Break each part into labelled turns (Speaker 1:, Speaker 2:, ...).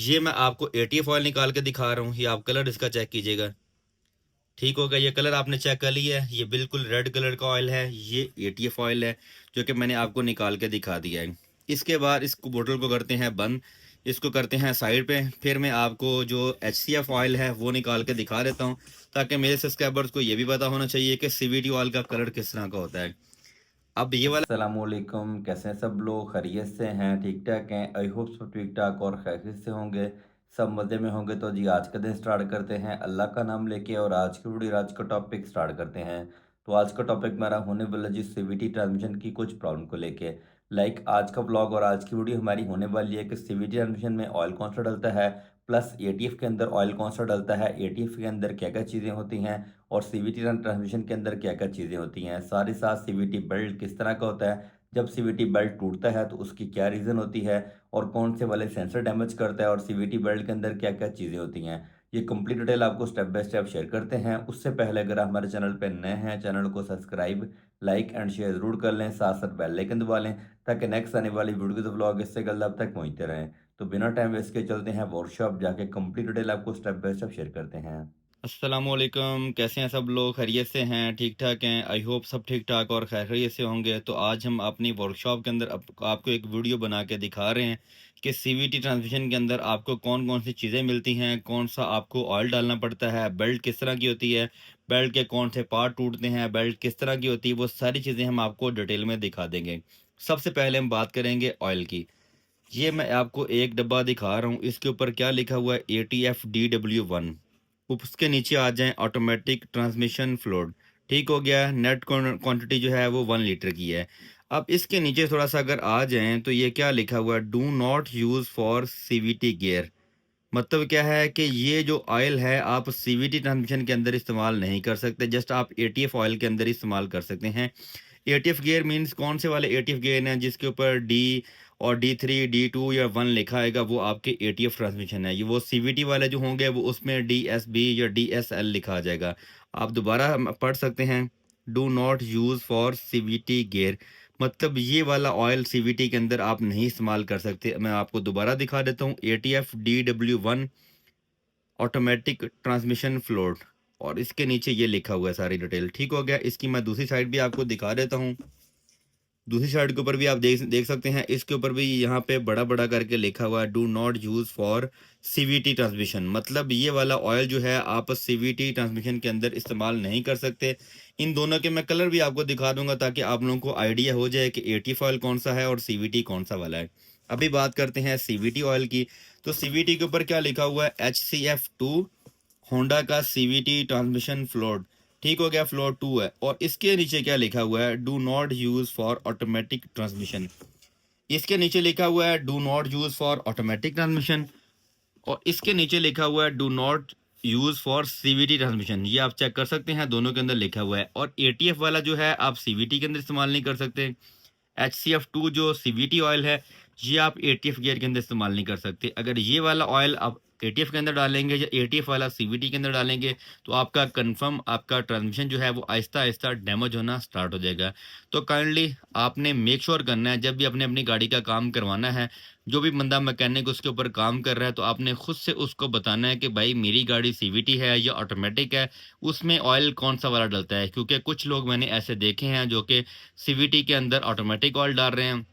Speaker 1: ये मैं आपको एटीएफ ऑयल निकाल के दिखा रहा हूँ। ये आप कलर इसका चेक कीजिएगा। ठीक होगा, ये कलर आपने चेक कर लिया है। ये बिल्कुल रेड कलर का ऑयल है। ये एटीएफ ऑयल है जो कि मैंने आपको निकाल के दिखा दिया है। इसके बाद इसको बोतल को करते हैं बंद, इसको करते हैं साइड पे। फिर मैं आपको जो एचसीएफ ऑयल है वो निकाल के दिखा देता हूँ, ताकि मेरे सब्सक्राइबर्स को ये भी पता होना चाहिए कि सीवीटी ऑयल का कलर किस तरह का होता है। अब ये वाला
Speaker 2: अस्सलामुअलैकुम। कैसे हैं सब लोग? खैरियत से हैं? ठीक ठाक हैं? आई होप सब ठीक ठाक और खैरियत से होंगे, सब मज़े में होंगे। तो जी आज का दिन स्टार्ट करते हैं अल्लाह का नाम लेके और आज की वीडियो आज का टॉपिक स्टार्ट करते हैं। तो आज का टॉपिक मेरा होने वाला जी सीवीटी ट्रांसमिशन की कुछ प्रॉब्लम को लेके। आज का ब्लॉग और आज की वीडियो हमारी होने वाली है कि सीवीटी ट्रांसमिशन में ऑयल कौन सा डलता है, प्लस एटीएफ के अंदर ऑयल कौन सा डलता है, एटीएफ के अंदर क्या क्या चीज़ें होती हैं और सीवीटी ट्रांसमिशन के अंदर क्या क्या चीज़ें होती हैं। साथ ही साथ सीवीटी बेल्ट किस तरह का होता है, जब सीवीटी बेल्ट टूटता है तो उसकी क्या रीज़न होती है और कौन से वाले सेंसर डैमेज करता है और सीवीटी बेल्ट के अंदर क्या क्या चीज़ें होती हैं। ये कंप्लीट डिटेल आपको स्टेप बाय स्टेप शेयर करते हैं। उससे पहले अगर आप हमारे चैनल पर नए हैं, चैनल को सब्सक्राइब लाइक एंड शेयर ज़रूर कर लें, साथ साथ बेल आइकन दबा लें ताकि नेक्स्ट आने वाली वीडियो के ब्लॉग इससे कल आप तक पहुँचते रहें। तो बिना टाइम वेस्ट के चलते हैं वर्कशॉप जाके कंप्लीट डिटेल आपको स्टेप बाय स्टेप शेयर करते हैं।
Speaker 1: अस्सलामुअलैकुम, कैसे हैं सब लोग? खैरियत से हैं? ठीक ठाक हैं? आई होप सब ठीक ठाक और खैरियत से होंगे। तो आज हम अपनी वर्कशॉप के अंदर आपको एक वीडियो बना के दिखा रहे हैं कि सीवीटी ट्रांसमिशन के अंदर आपको कौन कौन सी चीज़ें मिलती हैं, कौन सा आपको ऑयल डालना पड़ता है, बेल्ट किस तरह की होती है, बेल्ट के कौन से पार्ट टूटते हैं, बेल्ट किस तरह की होती है, वो सारी चीज़ें हम आपको डिटेल में दिखा देंगे। सबसे पहले हम बात करेंगे ऑयल की। ये मैं आपको एक डब्बा दिखा रहा हूँ, इसके ऊपर क्या लिखा हुआ है, ATF-DW1। उसके नीचे आ जाएं ऑटोमेटिक ट्रांसमिशन फ्लूइड। ठीक हो गया। नेट क्वांटिटी जो है वो 1 लीटर की है। अब इसके नीचे थोड़ा सा अगर आ जाएं तो ये क्या लिखा हुआ है, do not use for CVT gear. मतलब क्या है कि ये जो ऑयल है आप सीवीटी ट्रांसमिशन के अंदर इस्तेमाल नहीं कर सकते, जस्ट आप एटीएफ ऑयल के अंदर इस्तेमाल कर सकते हैं। एटीएफ गियर मींस कौन से वाले एटीएफ गियर हैं जिसके ऊपर डी और D3 D2 या 1 लिखा आएगा, वो आपके एटीएफ ट्रांसमिशन है। ये वो सीवीटी वाले जो होंगे वो उसमें DSB या DSL लिखा आ जाएगा। आप दोबारा पढ़ सकते हैं, do not use for CVT gear. मतलब ये वाला ऑयल सीवीटी के अंदर आप नहीं इस्तेमाल कर सकते। मैं आपको दोबारा दिखा देता हूँ, ATF-DW1 ऑटोमेटिक ट्रांसमिशन फ्लूइड, और इसके नीचे ये लिखा हुआ है सारी डिटेल। ठीक हो गया। इसकी मैं दूसरी साइड भी आपको दिखा देता हूँ। दूसरी साइड के ऊपर भी आप देख देख सकते हैं, इसके ऊपर भी यहाँ पे बड़ा बड़ा करके लिखा हुआ है, do not use for CVT transmission. मतलब ये वाला ऑयल जो है आप सीवीटी ट्रांसमिशन के अंदर इस्तेमाल नहीं कर सकते। इन दोनों के मैं कलर भी आपको दिखा दूंगा ताकि आप लोगों को आइडिया हो जाए कि एटीएफ ऑयल कौन सा है और सीवीटी कौन सा वाला है। अभी बात करते हैं सीवीटी ऑयल की। तो सीवीटी के ऊपर क्या लिखा हुआ है, HCF2, होंडा का सीवीटी ट्रांसमिशन फ्लोट। ठीक हो गया, फ्लोट 2 है। और इसके नीचे क्या लिखा हुआ है, do not use for automatic transmission. इसके नीचे लिखा हुआ है do not use for automatic transmission, और इसके नीचे लिखा हुआ है do not use for CVT transmission. ये आप चेक कर सकते हैं, दोनों के अंदर लिखा हुआ है। और एटीएफ वाला जो है आप सीवीटी के अंदर इस्तेमाल नहीं कर सकते। HCF2 जो सीवीटी ऑयल है ये आप एटीएफ गियर के अंदर इस्तेमाल नहीं कर सकते। अगर ये वाला ऑयल आप एटीएफ के अंदर डालेंगे या एटीएफ वाला सीवीटी के अंदर डालेंगे तो आपका कंफर्म आपका ट्रांसमिशन जो है वो आहिस्ता आहिस्ता डैमेज होना स्टार्ट हो जाएगा। तो काइंडली आपने मेक श्योर करना है, जब भी अपने अपनी गाड़ी का काम करवाना है, जो भी बंदा मैकेनिक उसके ऊपर काम कर रहा है, तो आपने खुद से उसको बताना है कि भाई मेरी गाड़ी सीवीटी है या ऑटोमेटिक है, उसमें ऑयल कौन सा वाला डलता है। क्योंकि कुछ लोग मैंने ऐसे देखे हैं जो कि सीवीटी के अंदर ऑटोमेटिक ऑयल डाल रहे हैं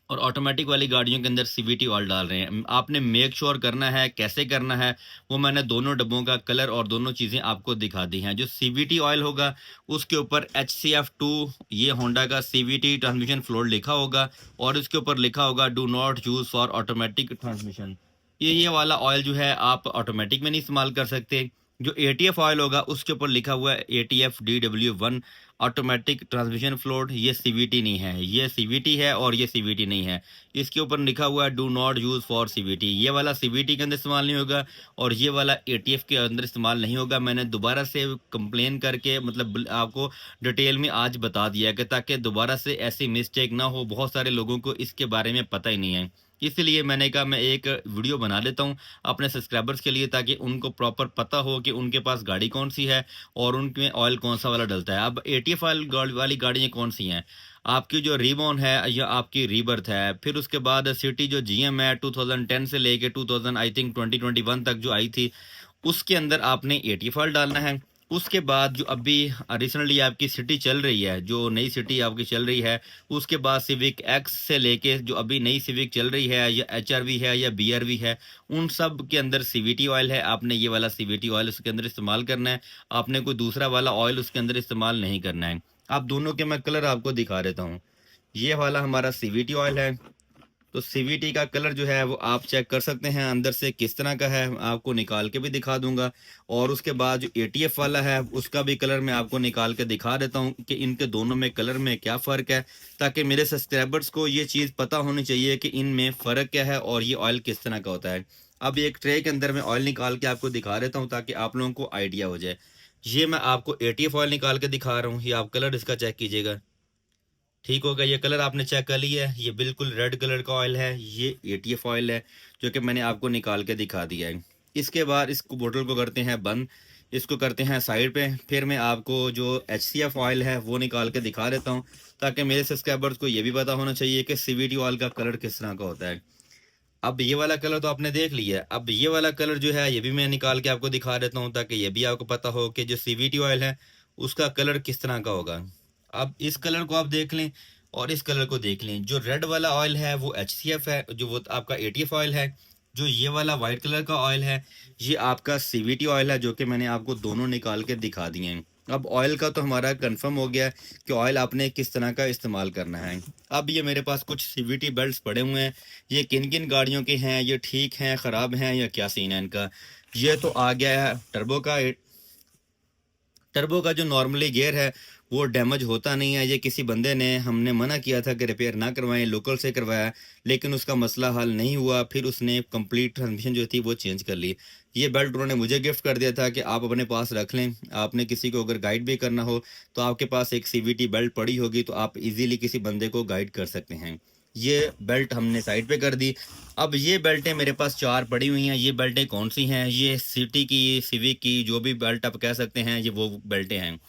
Speaker 1: और ऑटोमेटिक वाली गाड़ियों के अंदर सीवीटी ऑयल डाल रहे हैं। आपने मेक श्योर करना है, कैसे करना है वो मैंने दोनों डब्बों का कलर और दोनों चीज़ें आपको दिखा दी हैं। जो सीवीटी ऑयल होगा उसके ऊपर HCF2 ये होंडा का सीवीटी ट्रांसमिशन फ्लूइड लिखा होगा, और उसके ऊपर लिखा होगा do not use for automatic transmission. ये वाला ऑयल जो है आप ऑटोमेटिक में नहीं इस्तेमाल कर सकते। जो एटीएफ ऑयल होगा उसके ऊपर लिखा हुआ है ATF-DW1 ऑटोमेटिक ट्रांसमिशन फ्लूइड। ये सीवीटी नहीं है, ये सीवीटी है और ये सीवीटी नहीं है। इसके ऊपर लिखा हुआ है do not use for CVT. ये वाला सीवीटी के अंदर इस्तेमाल नहीं होगा और ये वाला एटीएफ के अंदर इस्तेमाल नहीं होगा। मैंने दोबारा से कंप्लेन करके मतलब आपको डिटेल में आज बता दिया है कि ताकि दोबारा से ऐसी मिस्टेक ना हो। बहुत सारे लोगों को इसके बारे में पता ही नहीं है, इसलिए मैंने कहा मैं एक वीडियो बना लेता हूँ अपने सब्सक्राइबर्स के लिए, ताकि उनको प्रॉपर पता हो कि उनके पास गाड़ी कौन सी है और उनमें ऑयल कौन सा वाला डलता है। अब एटीएफ ऑयल वाली गाड़ियाँ कौन सी हैं, आपकी जो रीबॉर्न है या आपकी रीबर्थ है। फिर उसके बाद सिटी जो जीएम है 2010 से लेके 2000 आई थिंक 2021 तक जो आई थी, उसके अंदर आपने एटीएफएल डालना है। उसके बाद जो अभी रिसेंटली आपकी सिटी चल रही है, जो नई सिटी आपकी चल रही है, उसके बाद सिविक एक्स से लेके जो अभी नई सिविक चल रही है या एचआरवी है या बीआरवी है, उन सब के अंदर सीवीटी ऑयल है। आपने ये वाला सीवीटी ऑयल उसके अंदर इस्तेमाल करना है। आपने कोई दूसरा वाला ऑयल उसके अंदर इस्तेमाल नहीं करना है। आप दोनों के मैं कलर आपको दिखा देता हूँ। ये वाला हमारा सीवीटी ऑयल है। तो सीवीटी का कलर जो है वो आप चेक कर सकते हैं अंदर से किस तरह का है, आपको निकाल के भी दिखा दूंगा। और उसके बाद जो एटीएफ वाला है उसका भी कलर मैं आपको निकाल के दिखा देता हूँ कि इनके दोनों में कलर में क्या फ़र्क है, ताकि मेरे सब्सक्राइबर्स को ये चीज़ पता होनी चाहिए कि इनमें फ़र्क क्या है और ये ऑयल किस तरह का होता है। अब एक ट्रे के अंदर मैं ऑयल निकाल के आपको दिखा देता हूँ ताकि आप लोगों को आइडिया हो जाए। ये मैं आपको एटीएफ ऑयल निकाल के दिखा रहा हूँ, ये आप कलर इसका चेक कीजिएगा। ठीक होगा, ये कलर आपने चेक कर लिया है, ये बिल्कुल रेड कलर का ऑयल है, ये एटीएफ ऑयल है जो कि मैंने आपको निकाल के दिखा दिया है। इसके बाद इस बोतल को करते हैं बंद, इसको करते हैं साइड पे। फिर मैं आपको जो एचसीएफ ऑयल है वो निकाल के दिखा देता हूँ, ताकि मेरे सब्सक्राइबर्स को ये भी पता होना चाहिए कि सीवीटी ऑयल का कलर किस तरह का होता है। अब ये वाला कलर तो आपने देख लिया है, अब ये वाला कलर जो है ये भी मैं निकाल के आपको दिखा देता हूँ, ताकि ये भी आपको पता हो कि जो सीवीटी ऑयल है उसका कलर किस तरह का होगा। अब इस कलर को आप देख लें और इस कलर को देख लें। जो रेड वाला ऑयल है वो एचसीएफ है, जो वो आपका एटीएफ ऑयल है। जो ये वाला वाइट कलर का ऑयल है ये आपका सीवीटी ऑयल है, जो कि मैंने आपको दोनों निकाल के दिखा दिए हैं। अब ऑयल का तो हमारा कंफर्म हो गया है कि ऑयल आपने किस तरह का इस्तेमाल करना है। अब ये मेरे पास कुछ सीवीटी बेल्ट्स पड़े हुए हैं, ये किन किन गाड़ियों के हैं, ये ठीक हैं, ख़राब हैं या क्या सीन है इनका। ये तो आ गया है टर्बो का। टर्बो का जो नॉर्मली गियर है वो डैमेज होता नहीं है। ये किसी बंदे ने, हमने मना किया था कि रिपेयर ना करवाएं, लोकल से करवाया, लेकिन उसका मसला हल नहीं हुआ। फिर उसने कंप्लीट ट्रांसमिशन जो थी वो चेंज कर ली। ये बेल्ट उन्होंने मुझे गिफ्ट कर दिया था कि आप अपने पास रख लें। आपने किसी को अगर गाइड भी करना हो तो आपके पास एक सीवीटी बेल्ट पड़ी होगी तो आप इजीली किसी बंदे को गाइड कर सकते हैं। ये बेल्ट हमने साइड पे कर दी। अब ये बेल्टें मेरे पास 4 पड़ी हुई हैं। ये बेल्टें कौन सी हैं? ये सिटी की, सिविक की, जो भी बेल्ट आप कह सकते हैं, ये वो बेल्टें हैं।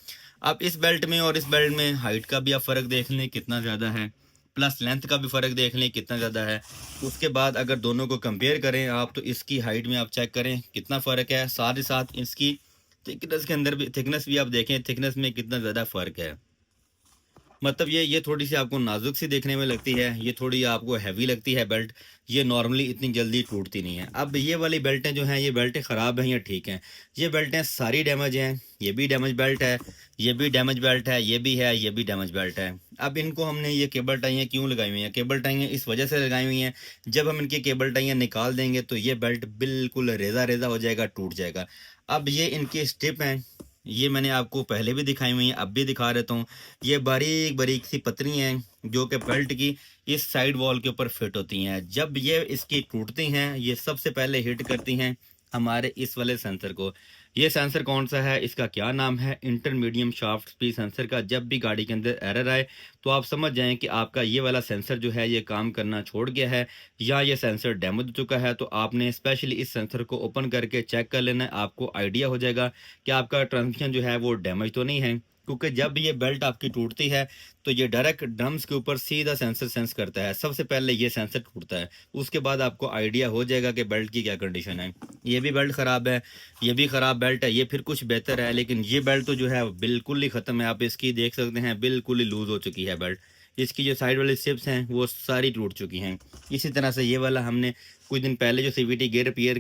Speaker 1: अब इस बेल्ट में और इस बेल्ट में हाइट का भी आप फ़र्क देख लें कितना ज़्यादा है, प्लस लेंथ का भी फ़र्क देख लें कितना ज़्यादा है। उसके बाद अगर दोनों को कंपेयर करें आप, तो इसकी हाइट में आप चेक करें कितना फ़र्क है, साथ ही साथ इसकी थिकनेस के अंदर भी, थिकनेस भी आप देखें, थिकनेस में कितना ज़्यादा फ़र्क है। मतलब ये थोड़ी-सी आपको नाज़ुक सी देखने में लगती है, ये थोड़ी आपको हेवी लगती है बेल्ट, ये नॉर्मली इतनी जल्दी टूटती नहीं है। अब ये वाली बेल्टें जो हैं, ये बेल्टें ख़राब हैं या ठीक हैं? ये बेल्टें सारी डैमेज हैं, ये भी डैमेज बेल्ट है, ये भी डैमेज बेल्ट है, ये भी है, ये भी डैमेज बेल्ट है। अब इनको हमने ये केबल टाइयाँ क्यों लगाई हुई हैं? केबल टाइयाँ इस वजह से लगाई हुई हैं, जब हम इनकी केबल टाइयाँ निकाल देंगे तो ये बेल्ट बिल्कुल रेज़ा-रेज़ा हो जाएगा, टूट जाएगा। अब ये इनकी स्ट्रिप हैं, ये मैंने आपको पहले भी दिखाई हुई हैं, अब भी दिखा देता हूँ। ये बारीक-बारीक सी पतरी हैं, जो कि बेल्ट की इस साइड वॉल के ऊपर फिट होती हैं। जब ये इसकी टूटती हैं, ये सबसे पहले हिट करती हैं हमारे इस वाले सेंसर को। ये सेंसर कौन-सा है, इसका क्या नाम है? इंटरमीडियम शाफ्ट स्पीड सेंसर का। जब भी गाड़ी के अंदर एरर आए, तो आप समझ जाएँ कि आपका ये वाला सेंसर जो है, ये काम करना छोड़ गया है या ये सेंसर डैमेज हो चुका है। तो आपने स्पेशली इस सेंसर को ओपन करके चेक कर लेना है, आपको आइडिया हो जाएगा कि आपका ट्रांसमिशन जो है वो डैमेज तो नहीं है। क्योंकि जब ये बेल्ट आपकी टूटती है तो ये डायरेक्ट ड्रम्स के ऊपर सीधा सेंसर सेंस करता है। सबसे पहले ये सेंसर टूटता है, उसके बाद आपको आइडिया हो जाएगा कि बेल्ट की क्या कंडीशन है। ये भी बेल्ट ख़राब है, ये भी ख़राब बेल्ट है, ये फिर कुछ बेहतर है, लेकिन ये बेल्ट तो जो है बिल्कुल ही ख़त्म है। आप इसकी देख सकते हैं, बिल्कुल ही लूज़ हो चुकी है बेल्ट। इसकी जो साइड वाली स्ट्रिप्स हैं वो सारी टूट चुकी हैं। इसी तरह से ये वाला हमने कुछ दिन पहले जो सीवीटी गियर रिपेयर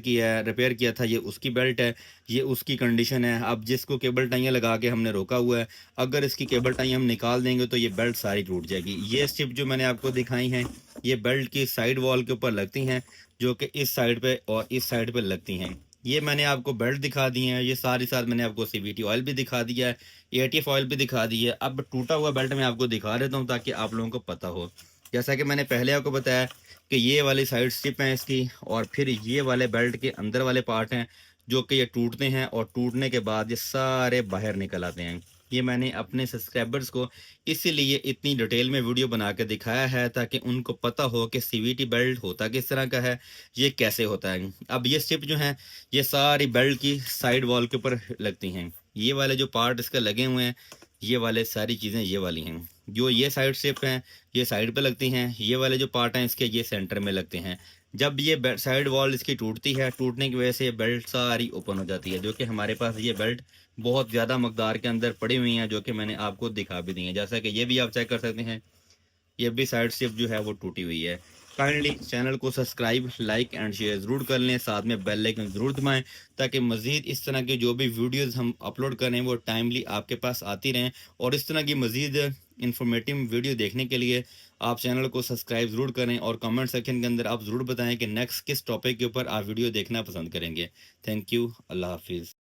Speaker 1: किया था, ये उसकी बेल्ट है, ये उसकी कंडीशन है। अब जिसको केबल टाइयाँ लगा के हमने रोका हुआ है, अगर इसकी केबल टाई हम निकाल देंगे तो ये बेल्ट सारी टूट जाएगी। ये स्ट्रिप जो मैंने आपको दिखाई हैं, ये बेल्ट की साइड वॉल के ऊपर लगती हैं, जो कि इस साइड पे और इस साइड पे लगती हैं। ये मैंने आपको बेल्ट दिखा दी हैं, ये सारी साथ मैंने आपको सीवीटी ऑयल भी दिखा दिया है, एटीएफ ऑयल भी दिखा दी है। अब टूटा हुआ बेल्ट मैं आपको दिखा देता हूँ ताकि आप लोगों को पता हो। जैसा कि मैंने पहले आपको बताया कि ये वाली साइड स्ट्रिप है इसकी, और फिर ये वाले बेल्ट के अंदर वाले पार्ट हैं जो कि ये टूटते हैं, और टूटने के बाद ये सारे बाहर निकल आते हैं। ये मैंने अपने सब्सक्राइबर्स को इसीलिए इतनी डिटेल में वीडियो बना के दिखाया है, ताकि उनको पता हो कि सीवीटी बेल्ट होता किस तरह का है, ये कैसे होता है। अब ये स्ट्रिप जो हैं, ये सारी बेल्ट की साइड वॉल के ऊपर लगती हैं। ये वाले जो पार्ट इसके लगे हुए हैं, ये वाले सारी चीज़ें ये वाली हैं। जो ये साइड स्ट्रिप हैं, ये साइड पे लगती हैं, ये वाले जो पार्ट हैं इसके ये सेंटर में लगते हैं। जब ये साइड वॉल इसकी टूटती है, टूटने की वजह से ये बेल्ट सारी ओपन हो जाती है, जो कि हमारे पास ये बेल्ट बहुत ज़्यादा मकदार के अंदर पड़ी हुई हैं, जो कि मैंने आपको दिखा भी दी हैं। जैसा कि ये भी आप चेक कर सकते हैं, ये भी साइड स्ट्रिप जो है वो टूटी हुई है। काइंडली चैनल को सब्सक्राइब, लाइक एंड शेयर ज़रूर कर लें, साथ में बेल आइकन ज़रूर दबाएँ ताकि मज़ीद इस तरह के जो भी वीडियोज़ हम अपलोड करें वो टाइमली आपके पास आती रहें। और इस तरह की मज़ीद इन्फॉर्मेटिव वीडियो देखने के लिए आप चैनल को सब्सक्राइब ज़रूर करें और कमेंट सेक्शन के अंदर आप ज़रूर बताएँ कि नेक्स्ट किस टॉपिक के ऊपर आप वीडियो देखना पसंद करेंगे। Thank you. अल्लाह हाफ़िज़।